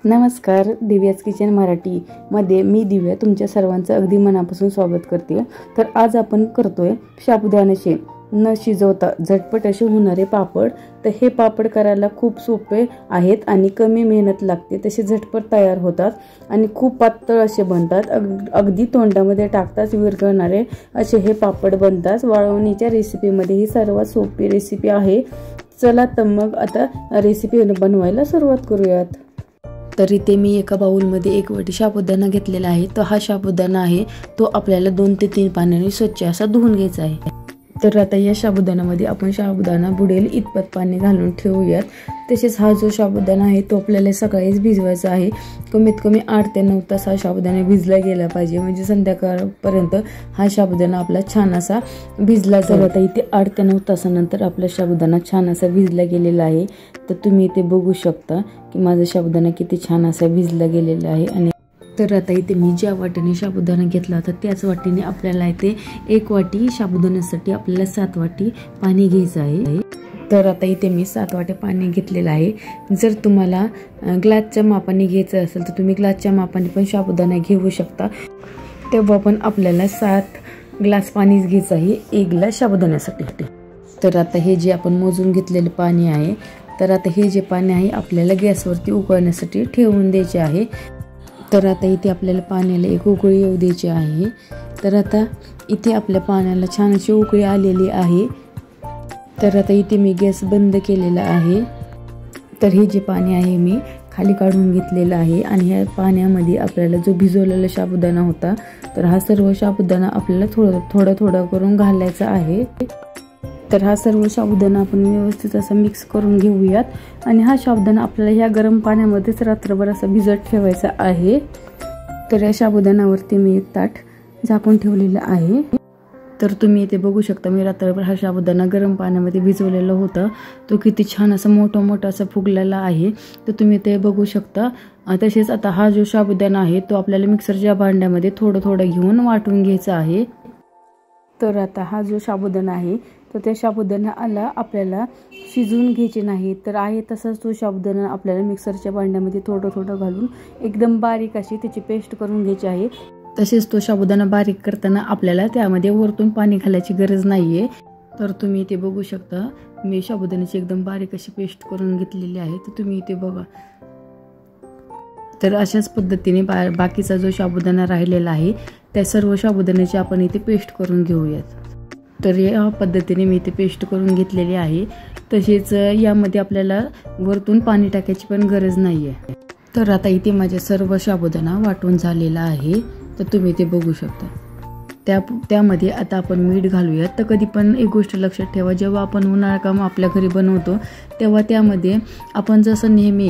नमस्कार, दिव्याज किचन मराठीमध्ये मी दिव्या तुमच्या सर्वांचं अगदी मनापासून स्वागत करते। तर आज आपण करतोय साबुदाण्याचे न शिजवता झटपट असे होणारे पापड। तर हे पापड करायला खूप सोपे आहेत आणि कमी मेहनत लागते, तसे झटपट तयार होतात आणि खूप पातळ असे बनतात। अगदी तोंडामध्ये टाकताच विरघळणारे असे हे पापड बनतात। वाळवणीच्या रेसिपीमध्ये ही सर्वात सोपी रेसिपी आहे। चला तर मग आता रेसिपी बनवायला सुरुवात करूयात। तर इथे मी एका बाउलमध्ये 1 वाटी साबुदाणा घेतलेला आहे। तो हा साबुदाणा आहे तो आपल्याला 2 ते 3 पाण्याने स्वच्छ असा धुवून घ्यायचा आहे। तर आता या साबुदाण्यामध्ये आपण साबुदाणा बुडेल इतपत पाणी घालून ठेवूयात। तसेच हा जो साबुदाणा आहे तो आपल्याला सकाळीच भिजवायचा आहे। कमीत कमी 8 ते 9 तास हा साबुदाणा भिजला गेला पाहिजे, म्हणजे संध्याकाळपर्यंत हा साबुदाणा आपला छान असा भिजला जाईल। आता इथे 8 ते 9 तासानंतर आपला साबुदाणा छान असा भिजला गेलेला आहे। तर तुम्ही इथे बघू शकता की माझा साबुदाणा किती छान असा भिजला गेलेला आहे। आणि तर आता इथे मी ज्या वाटीने साबुदाणा घेतला होता त्याच वाटीने आपल्याला इथे 1 वाटी साबुदाण्यासाठी आपल्याला 7 वाटी पाणी घ्यायचं आहे। तर आता इथे मी 7 वाटी पाणी घेतलेलं आहे। जर तुम्हाला ग्लासच्या मापाने घ्यायचं असेल तर तुम्ही ग्लासच्या मापाने पण साबुदाणा घेऊ शकता। तेव्हा पण आपल्याला 7 ग्लास पाणीच घ्यायचं आहे 1 ग्लास साबुदाण्यासाठी। तर आता हे जे आपण मोजून घेतलेले पाणी आहे, तर आता हे जे पाणी आहे आपल्याला गॅसवरती उकळण्यासाठी ठेवून द्यायचे आहे। तर आता इथे आपल्याला पाण्याला 1 उकळी येऊ द्यायची आहे। तर आता इथे आपल्या पाण्याला छान अशी उकळी आलेली आहे। तर आता इथे मी गॅस बंद केलेला आहे। तर हे जे पाणी आहे मी खाली काढून घेतलेलं आहे आणि ह्या पाण्यामध्ये आपल्याला जो भिजवलेला साबुदाणा होता, तर हा सर्व साबुदाणा आपल्याला थोडं थोडं करून घालायचा आहे। तर हा सर्व साबुदाणा आपण व्यवस्थित असा मिक्स करून घेऊयात आणि हा साबुदाणा आपल्याला ह्या गरम पाण्यामध्येच रात्रभर असा भिजत ठेवायचा आहे। तर या साबुदाण्यावरती मी 1 ताट झाकून ठेवलेलं आहे। तर तुम्ही इथे बघू शकता मी रात्रभर हा साबुदाणा गरम पाण्यामध्ये भिजवलेला होता, तो किती छान असा मोठा असा फुगलेला आहे। तर तुम्ही ते बघू शकता। तसेच आता हा जो साबुदाणा आहे तो आपल्याला मिक्सरच्या भांड्यामध्ये थोडं घेऊन वाटून घ्यायचा आहे। तर आता हा जो साबुदाणा आहे तर त्या साबुदाण्याला आपल्याला शिजवून घ्यायचे नाही, तर आहे तसाच तो साबुदाणा आपल्याला मिक्सरच्या भांड्यामध्ये थोडं घालून एकदम बारीक अशी त्याची पेस्ट करून घ्यायची आहे। तसेच तो साबुदाणा बारीक करताना आपल्याला त्यामध्ये वरतून पाणी घालायची गरज नाहीये। तर तुम्ही इथे बघू शकता मी साबुदाण्याची एकदम बारीक अशी पेस्ट करून घेतलेली आहे। तर तुम्ही इथे बघा। तर अशाच पद्धतीने बाकीचा जो साबुदाणा राहिलेला आहे त्या सर्व साबुदाण्याची आपण इथे पेस्ट करून घेऊयात। तर या पद्धतीने मी इथे पेस्ट करून घेतलेली आहे। तसेच यामध्ये आपल्याला वरतून पाणी टाकायची पण गरज नाहीये। तर आता इथे माझे सर्व साबुदाणा वाटून झालेला आहे। तर तुम्ही इथे बघू शकता। त्यामध्ये आता आपण मीठ घालूयात। तर कधी पण एक गोष्ट लक्षात ठेवा, जेव्हा आपण उन्हाळा काम आपल्या घरी बनवतो तेव्हा त्यामध्ये आपण जसं नेहमी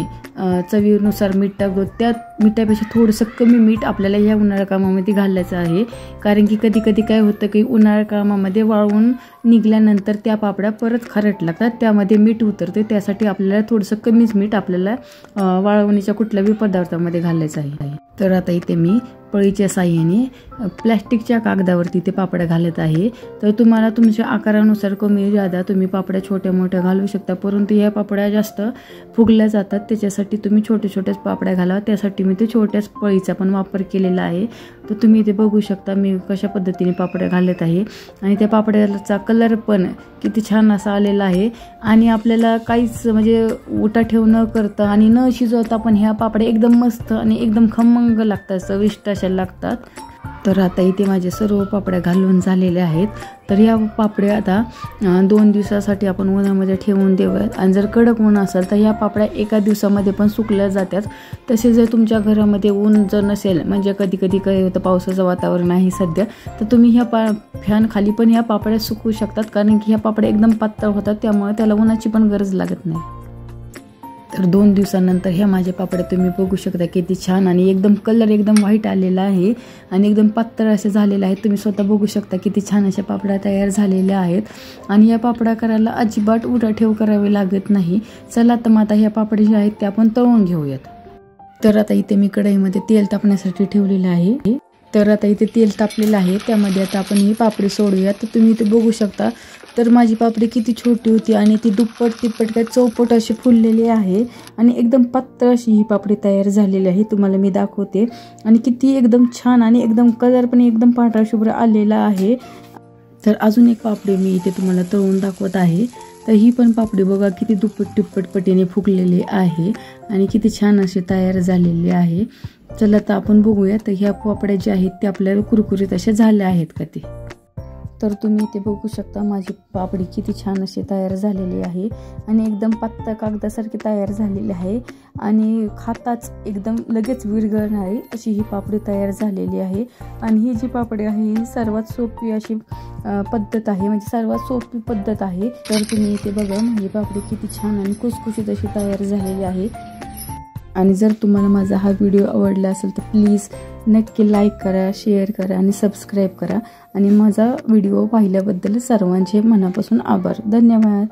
चवीनुसार मीठ टाकतो त्या मिठापेक्षा थोडंसं कमी मीठ आपल्याला या उन्हाळा कामामध्ये घालायचं आहे। कारण की कधी काय होतं की उन्हाळा कामामध्ये वाळवून निघाल्यानंतर त्या पापड्या परत खारट लागतात, त्यामध्ये मीठ उतरते। त्यासाठी आपल्याला थोडंसं कमीच मीठ आपल्याला वाळवणीच्या कुठल्याही पदार्थामध्ये घालायचं आहे। तर आता इथे मी पळीच्या साहाय्याने प्लॅस्टिकच्या कागदावरती ते पापड्या घालत आहे। तर तुम्हाला तुमच्या आकारानुसार कमी जादा तुम्ही पापड्या छोट्या मोठ्या घालू शकता, परंतु या पापड्या जास्त फुगल्या जातात त्याच्यासाठी तुम्ही छोट्याच पापड्या घालावा। त्यासाठी मी ते छोट्याच पळीचा पण वापर केलेला आहे। तर तुम्ही इथे बघू शकता मी कशा पद्धतीने पापड्या घालत आहे आणि त्या पापड्याचा कलर पण किती छान असा आलेला आहे। आणि आपल्याला काहीच म्हणजे उठा ठेव न करता आणि न शिजवता पण ह्या पापड्या एकदम मस्त आणि एकदम खमंग लागतात, चविष्ट अशा लागतात। तर आता इथे माझे सर्व पापड्या घालून झालेल्या आहेत। तर या पापड्या आता 2 दिवसासाठी आपण उन्हामध्ये ठेवून देऊयात। आणि जर कडक ऊन असेल तर या पापड्या एका दिवसामध्ये पण सुकल्या जातात। तसे जर तुमच्या घरामध्ये ऊन जर नसेल, म्हणजे कधी काय होतं पावसाचं वातावरण आहे सध्या, तर तुम्ही ह्या फॅन खाली पण ह्या पापड्या सुकवू शकतात, कारण की ह्या पापड्या एकदम पातळ होतात, त्यामुळे त्याला उन्हाची पण गरज लागत नाही। तर 2 दिवसानंतर ह्या माझ्या पापड्या तुम्ही बघू शकता किती छान आणि एकदम कलर एकदम व्हाईट आलेला आहे आणि एकदम पातळ असे झालेले आहेत। तुम्ही स्वतः बघू शकता किती छान अशा पापड्या तयार झालेल्या आहेत आणि या पापड्या करायला अजिबात उठाठेव करावी लागत नाही। चला तर मग आता ह्या पापड्या ज्या आहेत त्या आपण तळून घेऊयात। तर आता इथे मी कढईमध्ये तेल तापण्यासाठी ठेवलेलं आहे। तर आता इथे तेल तापलेलं आहे, त्यामध्ये आता आपण ही पापडी सोडूया. तर तुम्ही इथे बघू शकता, तर माझी पापडी किती छोटी होती आणि ती दुप्पट तिप्पट काय चौपट अशी फुललेली आहे आणि एकदम पातळ अशी ही पापडी तयार झालेली आहे. तुम्हाला मी दाखवते. आणि किती एकदम छान आणि एकदम कलर पण एकदम पांढरा शुभ्र आलेला आहे. तर अजून एक पापडी मी इथे तुम्हाला तळून दाखवत आहे. तर ही पण पापडी बघा किती दुप्पट तिप्पट पटीने फुगलेली आहे आणि किती छान अशी तयार झालेली आहे. चला तर आपण बघूया तर ह्या पापड्या ज्या आहेत त्या आपल्याला कुरकुरीत अशा झाल्या आहेत का ते. तर तुम्ही इथे बघू शकता माझी पापडी किती छान अशी तयार झालेली आहे आणि एकदम पातळ कागदासारखी तयार झालेली आहे आणि खाताच एकदम लगेच विरघळणारी अशी ही पापडी तयार झालेली आहे. आणि ही जी पापडी आहे ही सर्वात सोपी अशी पद्धत आहे, म्हणजे सर्वात सोपी पद्धत आहे. तर तुम्ही इथे बघा माझी पापडी किती छान आणि खुसखुशीत अशी तयार झालेली आहे. आणि जर तुम्हाला माझा हा व्हिडिओ आवडला असेल तर प्लीज नक्की लाईक करा, शेअर करा आणि सबस्क्राईब करा. आणि माझा व्हिडिओ पाहिल्याबद्दल सर्वांचे मनापासून आभार. धन्यवाद.